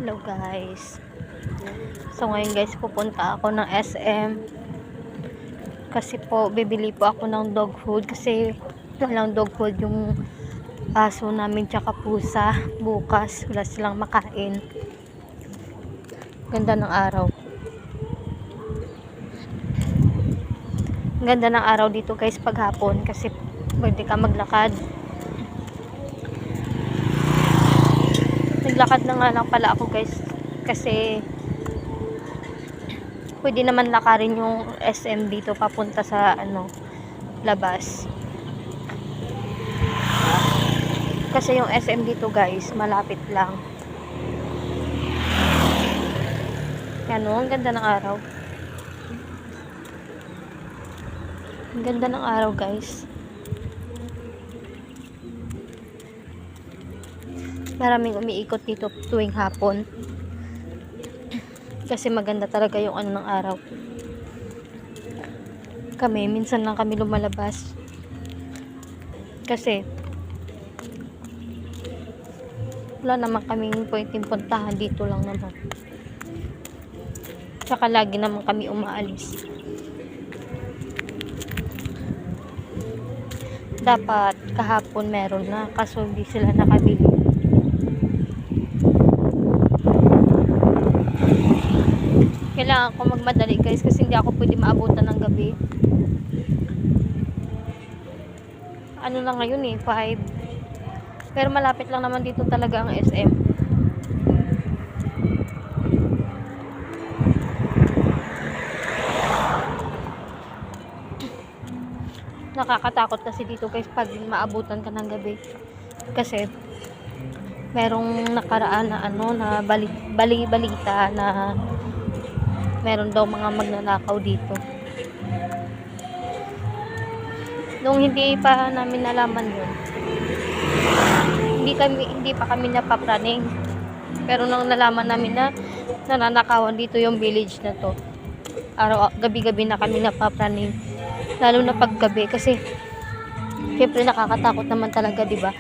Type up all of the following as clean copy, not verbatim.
Hello guys. So ngayon guys, pupunta ako ng SM. Kasi po, bibili po ako ng dog food. Kasi walang dog food yung aso namin tsaka pusa. Bukas, wala silang makain. Ganda ng araw. Ganda ng araw dito guys paghapon. Kasi pwede ka maglakad. Naglakad na nga lang pala ako guys. Kasi pwede naman lakarin yung SM dito papunta sa labas. Kasi yung SM dito guys, malapit lang. Yan o, ang ganda ng araw. Ang ganda ng araw guys. Maraming umiikot dito tuwing hapon. Kasi maganda talaga yung ng araw. Kami, minsan lang kami lumalabas. Kasi wala naman kaming pwedeng puntahan, dito lang naman. Tsaka lagi naman kami umaalis. Dapat kahapon meron na, kaso hindi sila nakabili. Kailangan ko magmadali guys kasi hindi ako pwede maabutan ng gabi. Ano lang ngayon 5. Pero malapit lang naman dito talaga ang SM. Nakakatakot kasi dito guys pag maabutan ka ng gabi. Kasi merong nakaraan na na balita na meron daw mga magnanakaw dito. Nung hindi pa namin nalaman yun, hindi pa kami napapraning. Pero nung nalaman namin na nananakawan dito yung village na to, gabi-gabi na kami napapraning. Lalo na paggabi kasi syempre nakakatakot naman talaga, 'di ba?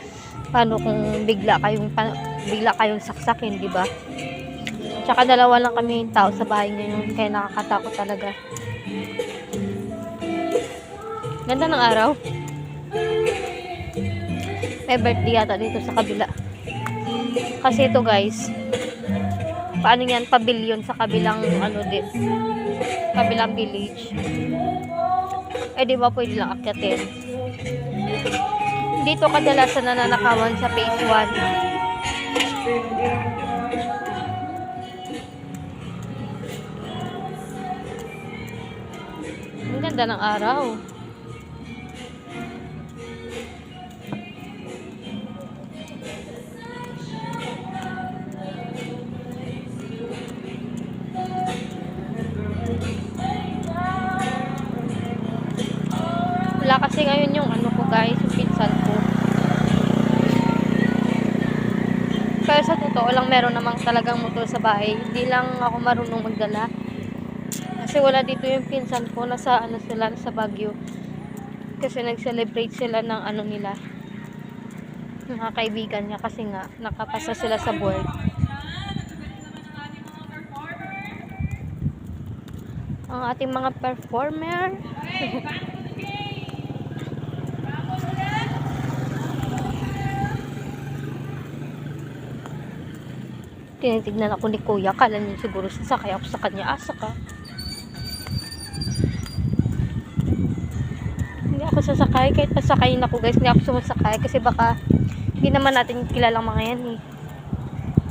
Paano kung bigla kayong saksakin, 'di ba? Tsaka dalawa lang kami tao sa bahay ngayon, kaya nakakatakot talaga. Ganda ng araw. May birthday yata dito sa kabila. Kasi ito guys, paano yan, pavilion sa kabilang din, kabilang village. Di ba pwede lang akyatin. Dito kadalasan nananakawan sa phase 1. Ang ganda ng araw. Wala kasi ngayon yung ko guys, yung pinsan ko. Pero sa totoo lang meron namang talagang motor sa bahay. Hindi lang ako marunong magdala. Kasi wala dito yung pinsan ko, nasa sa Baguio. Kasi nag-celebrate sila ng nila, mga kaibigan niya, kasi nga nakapasa sila sa board. Ang ating mga performer. Tinitignan ako ni kuya, kala niya siguro sasakay ako sa kanya. Asa ka? Hindi ako sasakay, kahit pasakayin ako guys, hindi ako sumasakay kasi baka hindi naman natin kilalang mga yan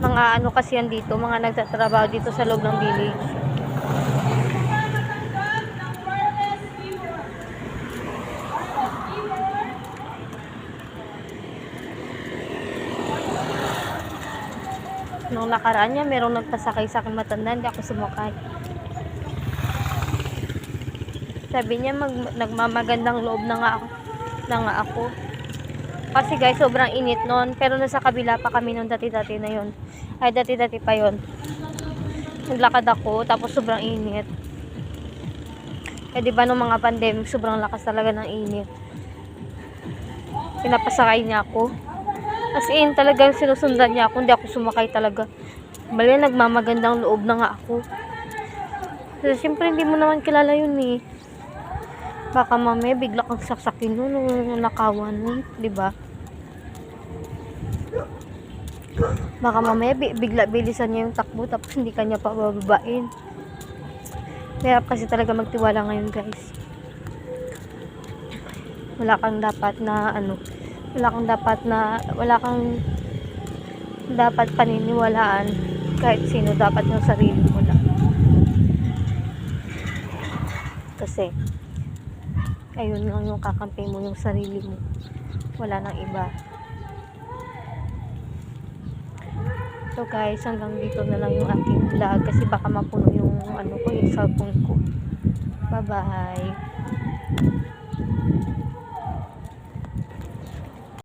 mga kasi yan dito, mga nagtatrabaho dito sa loob ng village. Nung nakaraan niya, merong nagpasakay sa akin matanda, hindi ako sumakay. Sabi niya nagmamagandang loob na nga ako. Kasi guys, sobrang init noon. Pero nasa kabila pa kami noon dati-dati na yon. Ay, dati-dati pa yon. Naglakad ako, tapos sobrang init. Di ba nung mga pandemic, sobrang lakas talaga ng init. Pinapasakay niya ako. As in, talagang sinusundan niya ako. Hindi ako sumakay talaga. Bali, nagmamagandang loob na nga ako. Kasi syempre hindi mo naman kilala yun eh. Baka mamaya bigla kang saksakin nun nung nakawan nun, di ba? Baka mamaya bigla bilisan niya yung takbo tapos hindi kanya pa bababain. Hirap kasi talaga magtiwala ngayon, guys. Wala kang dapat paniniwalaan kahit sino, dapat yung sarili mo lang. Kasi ayun lang yung kakampi mo, yung sarili mo. Wala nang iba. So guys, hanggang dito na lang yung aking vlog kasi baka mapuno yung yung cellphone ko. Bye bye.